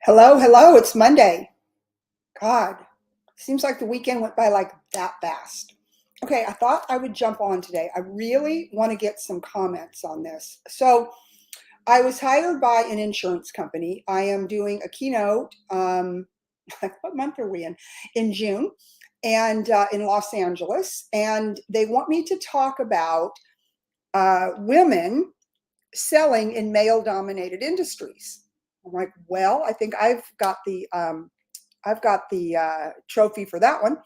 Hello, hello, it's Monday. God, seems like the weekend went by like that fast. Okay, I thought I would jump on today. I really want to get some comments on this. So, I was hired by an insurance company. I am doing a keynote. What month are we in? In June, and in Los Angeles. And they want me to talk about women selling in male-dominated industries. I'm like, well, I think I've got the trophy for that one.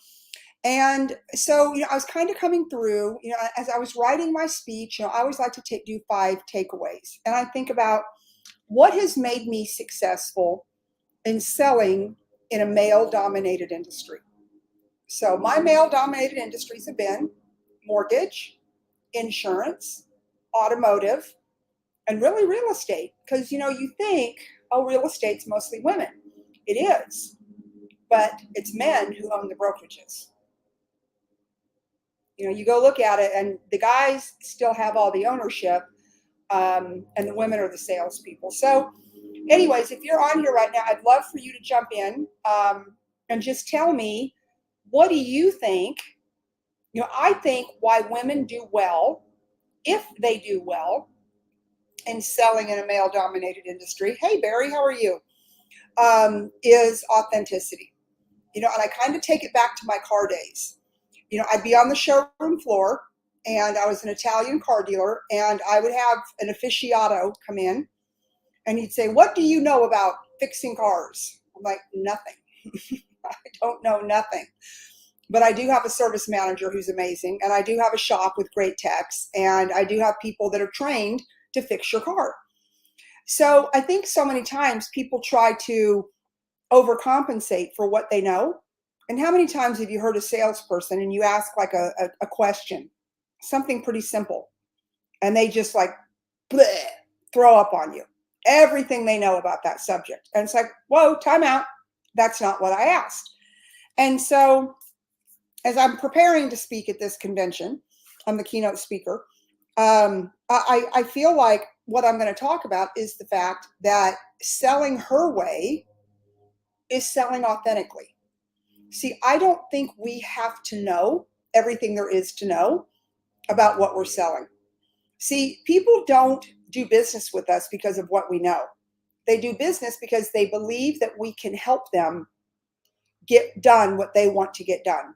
And so, I was kind of coming through, as I was writing my speech, I always like to do 5 takeaways. And I think about what has made me successful in selling in a male dominated industry. So, my male dominated industries have been mortgage, insurance, automotive, and really real estate. Because, you think, oh, real estate's mostly women. It is, but it's men who own the brokerages. You go look at it, and the guys still have all the ownership, and the women are the salespeople. So, anyways, if you're on here right now, I'd love for you to jump in and just tell me, what do you think? I think why women do well, if they do well, in selling in a male dominated industry. Hey, Barry, how are you? Is authenticity. And I kind of take it back to my car days. I'd be on the showroom floor, and I was an Italian car dealer, and I would have an aficionado come in, and he'd say, "What do you know about fixing cars?" I'm like, "Nothing." I don't know nothing. But I do have a service manager who's amazing, and I do have a shop with great techs, and I do have people that are trained to fix your car. So I think so many times people try to overcompensate for what they know. And how many times have you heard a salesperson and you ask like a question, something pretty simple, and they just like bleh, throw up on you everything they know about that subject? And it's like, whoa, time out. That's not what I asked. And so as I'm preparing to speak at this convention, I'm the keynote speaker. I feel like what I'm going to talk about is the fact that selling her way is selling authentically. See, I don't think we have to know everything there is to know about what we're selling. See, people don't do business with us because of what we know. They do business because they believe that we can help them get done what they want to get done.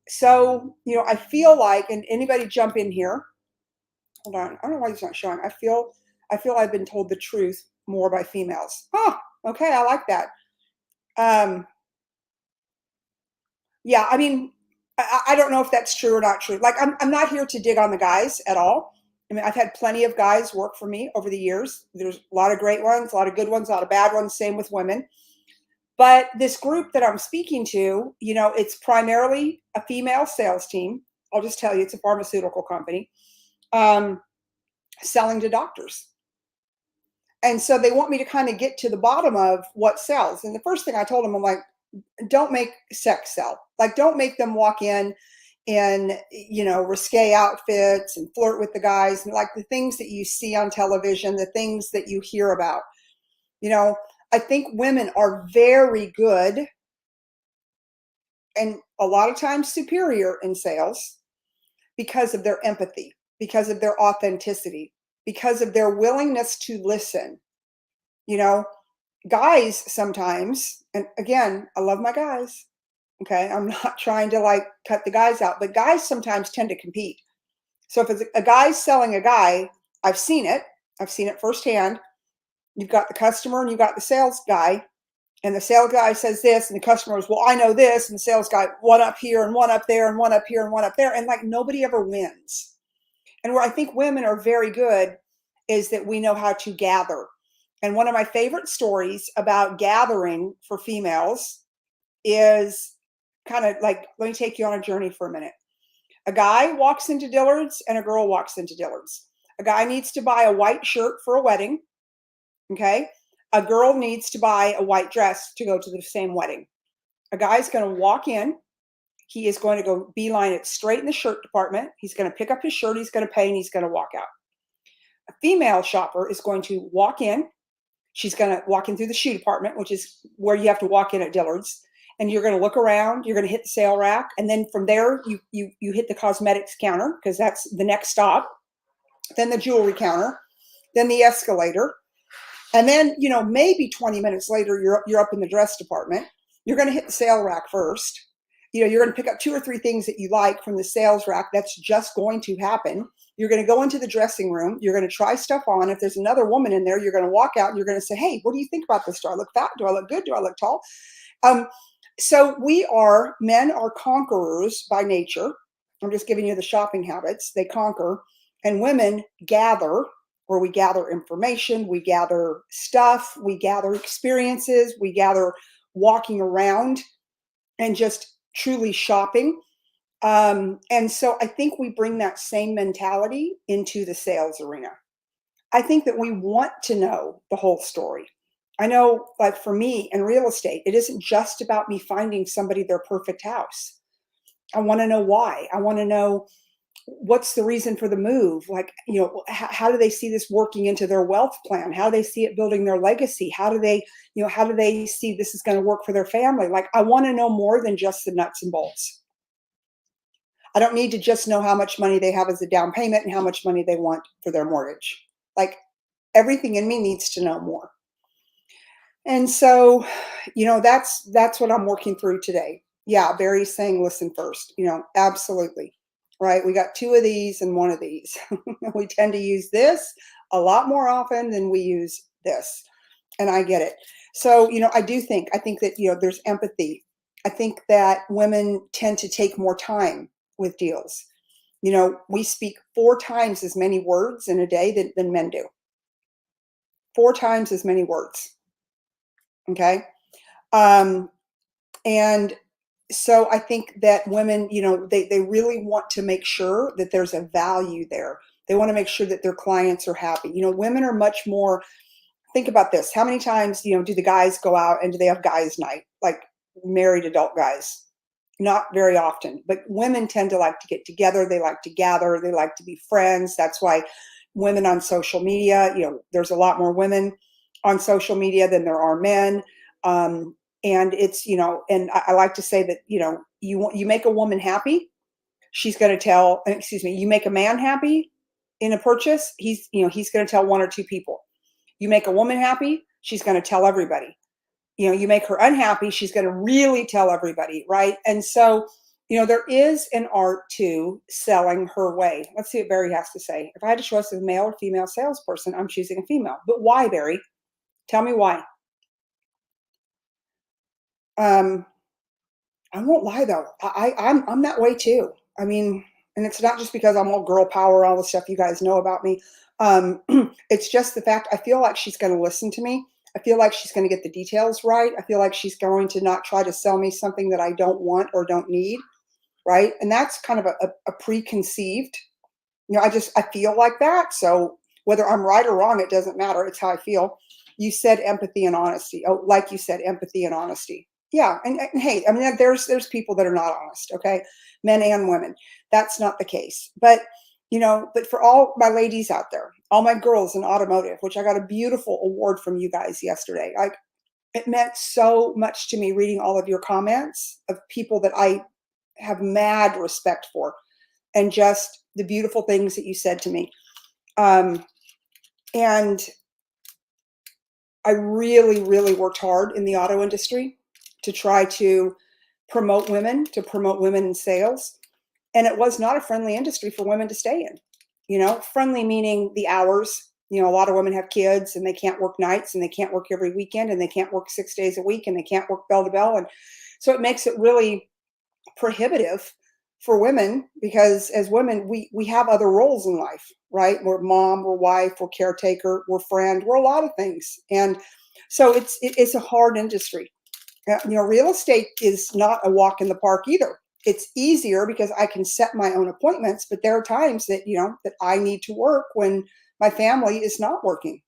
So, I feel like, and anybody jump in here. Hold on. I don't know why it's not showing. I feel I've been told the truth more by females. Oh, okay. I like that. Um, Yeah, I mean, I don't know if that's true or not true. Like, I'm not here to dig on the guys at all. I mean, I've had plenty of guys work for me over the years. There's a lot of great ones, a lot of good ones, a lot of bad ones. Same with women. But this group that I'm speaking to, it's primarily a female sales team. I'll just tell you, it's a pharmaceutical company um, selling to doctors. And so they want me to kind of get to the bottom of what sells. And the first thing I told them, I'm like, don't make sex sell. Like, don't make them walk in risque outfits and flirt with the guys, and like the things that you see on television, the things that you hear about. I think women are very good, and a lot of times superior in sales, because of their empathy, because of their authenticity, because of their willingness to listen. You know, Guys sometimes, and again, I love my guys. Okay. I'm not trying to like cut the guys out, but guys sometimes tend to compete. So if it's a guy selling a guy, I've seen it. I've seen it firsthand. You've got the customer and you've got the sales guy, and the sales guy says this, and the customer goes, "Well, I know this," and the sales guy, one up here and one up there and one up here and one up there. And like nobody ever wins. And where I think women are very good is that we know how to gather. And one of my favorite stories about gathering for females is kind of like, let me take you on a journey for a minute. A guy walks into Dillard's and a girl walks into Dillard's. A guy needs to buy a white shirt for a wedding. Okay. A girl needs to buy a white dress to go to the same wedding. A guy's going to walk in. He is going to go beeline it straight in the shirt department. He's going to pick up his shirt. He's going to pay, and he's going to walk out. A female shopper is going to walk in. She's going to walk in through the shoe department, which is where you have to walk in at Dillard's. And you're going to look around, you're going to hit the sale rack. And then from there, you hit the cosmetics counter, because that's the next stop. Then the jewelry counter, then the escalator. And then, maybe 20 minutes later, you're up in the dress department. You're going to hit the sale rack first. You're going to pick up 2 or 3 things that you like from the sales rack. That's just going to happen. You're going to go into the dressing room. You're going to try stuff on. If there's another woman in there, you're going to walk out and you're going to say, hey, what do you think about this? Do I look fat? Do I look good? Do I look tall? So men are conquerors by nature. I'm just giving you the shopping habits. They conquer. And women gather, where we gather information, we gather stuff, we gather experiences, we gather walking around and just truly shopping. And so I think we bring that same mentality into the sales arena. I think that we want to know the whole story. I know, like for me in real estate, it isn't just about me finding somebody their perfect house. I want to know why. I want to know what's the reason for the move. Like, how do they see this working into their wealth plan? How do they see it building their legacy? How do they see this is going to work for their family? Like, I want to know more than just the nuts and bolts. I don't need to just know how much money they have as a down payment and how much money they want for their mortgage. Like, everything in me needs to know more. And so, that's what I'm working through today. Yeah, Barry's saying listen first. Absolutely. Right? We got 2 of these and 1 of these. We tend to use this a lot more often than we use this. And I get it. So, I think that, there's empathy. I think that women tend to take more time with deals. We speak 4 times as many words in a day than men do. 4 times as many words. Okay. And so I think that women, they really want to make sure that there's a value there. They want to make sure that their clients are happy. Women are much more, think about this. How many times, do the guys go out and do they have guys' night? Like married adult guys? Not very often, but women tend to like to get together. They like to gather. They like to be friends. That's why women on social media, there's a lot more women on social media than there are men. And it's, and I like to say that, you make a woman happy, she's going to you make a man happy in a purchase, he's going to tell 1 or 2 people. You make a woman happy, she's going to tell everybody. You make her unhappy, she's going to really tell everybody, right? And so, there is an art to selling her way. Let's see what Barry has to say. If I had a choice of a male or female salesperson, I'm choosing a female. But why, Barry? Tell me why. I won't lie though. I'm that way too. I mean, and it's not just because I'm all girl power, all the stuff you guys know about me. It's just the fact I feel like she's going to listen to me. I feel like she's going to get the details right. I feel like she's going to not try to sell me something that I don't want or don't need. Right. And that's kind of a preconceived, I feel like that. So whether I'm right or wrong, it doesn't matter. It's how I feel. You said empathy and honesty. Oh, like you said, empathy and honesty. Yeah. And hey, I mean, there's people that are not honest. Okay. Men and women. That's not the case. But, but for all my ladies out there, all my girls in automotive, which I got a beautiful award from you guys yesterday. It meant so much to me reading all of your comments of people that I have mad respect for, and just the beautiful things that you said to me. And I really, really worked hard in the auto industry to try to promote women in sales. And it was not a friendly industry for women to stay in. Friendly meaning the hours. A lot of women have kids and they can't work nights and they can't work every weekend and they can't work 6 days a week and they can't work bell to bell. And so it makes it really prohibitive for women, because as women, we have other roles in life, right? We're mom, we're wife, we're caretaker, we're friend, we're a lot of things. And so it's a hard industry. Real estate is not a walk in the park either. It's easier because I can set my own appointments, but there are times that, that I need to work when my family is not working.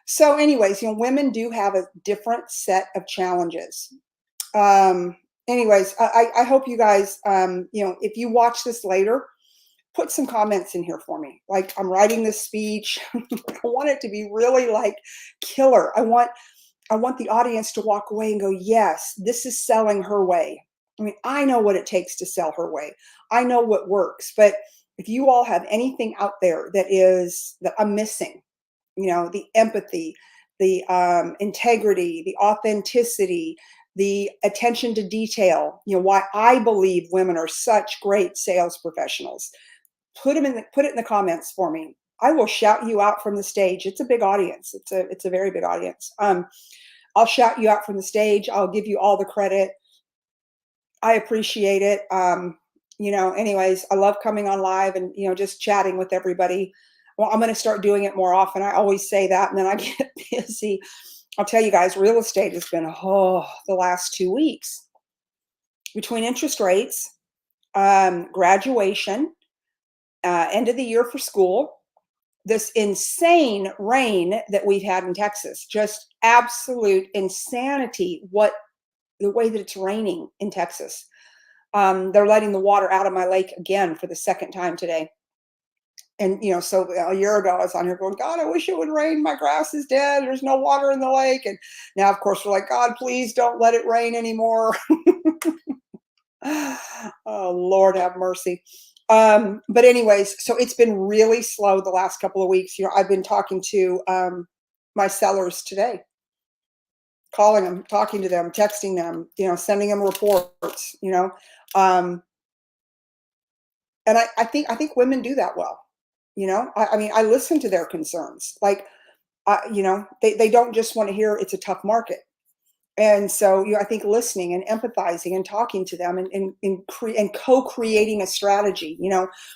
So anyways, women do have a different set of challenges. Anyways, I hope you guys, if you watch this later, put some comments in here for me. Like, I'm writing this speech. I want it to be really like killer. I want the audience to walk away and go, yes, this is selling her way. I mean, I know what it takes to sell her way. I know what works. But if you all have anything out there that I'm missing, the empathy, the integrity, the authenticity, the attention to detail, why I believe women are such great sales professionals, put it in the comments for me. I will shout you out from the stage. It's a big audience. It's a very big audience. I'll shout you out from the stage. I'll give you all the credit. I appreciate it. Anyways, I love coming on live and, just chatting with everybody. Well, I'm going to start doing it more often. I always say that, and then I get busy. I'll tell you guys, real estate has been, the last 2 weeks between interest rates, graduation, end of the year for school, this insane rain that we've had in Texas, just absolute insanity. The way that it's raining in Texas. They're letting the water out of my lake again for the second time today. And, so a year ago I was on here going, God, I wish it would rain. My grass is dead. There's no water in the lake. And now, of course, we're like, God, please don't let it rain anymore. Oh, Lord have mercy. But anyways, so it's been really slow the last couple of weeks. I've been talking to my sellers today, calling them, talking to them, texting them, sending them reports, and I think women do that well. I mean, I listen to their concerns. Like, they don't just want to hear it's a tough market. And so, I think listening and empathizing and talking to them and co-creating a strategy.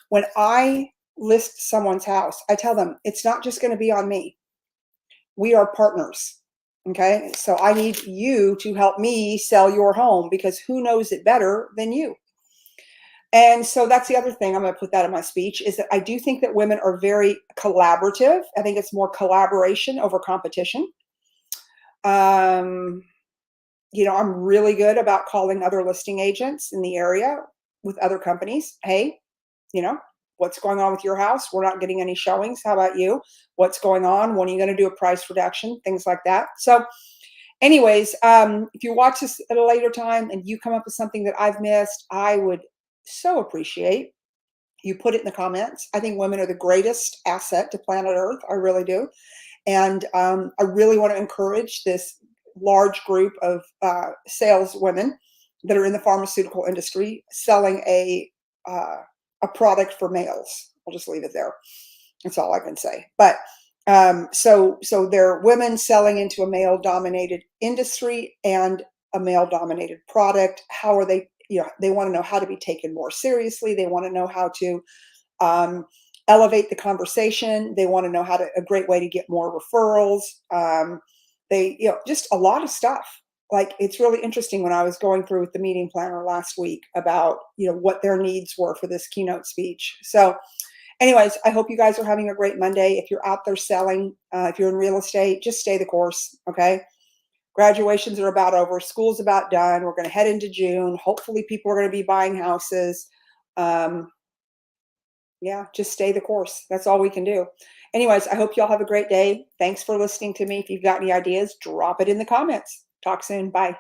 When I list someone's house, I tell them it's not just going to be on me. We are partners. Okay. So I need you to help me sell your home, because who knows it better than you? And so that's the other thing. I'm going to put that in my speech, is that I do think that women are very collaborative. I think it's more collaboration over competition. I'm really good about calling other listing agents in the area with other companies. Hey, what's going on with your house? We're not getting any showings. How about you? What's going on? When are you going to do a price reduction? Things like that. So anyways, if you watch this at a later time and you come up with something that I've missed, I would so appreciate you put it in the comments. I think women are the greatest asset to planet Earth. I really do. And I really want to encourage this large group of sales women that are in the pharmaceutical industry selling a product for males. I'll just leave it there. That's all I can say. But so they're women selling into a male-dominated industry and a male-dominated product. How are they? They want to know how to be taken more seriously. They want to know how to elevate the conversation. They want to know a great way to get more referrals. Just a lot of stuff. Like, it's really interesting when I was going through with the meeting planner last week about, what their needs were for this keynote speech. So anyways, I hope you guys are having a great Monday. If you're out there selling, if you're in real estate, just stay the course. Okay. Graduations are about over. School's about done. We're going to head into June. Hopefully people are going to be buying houses. Just stay the course. That's all we can do. Anyways, I hope y'all have a great day. Thanks for listening to me. If you've got any ideas, drop it in the comments. Talk soon. Bye.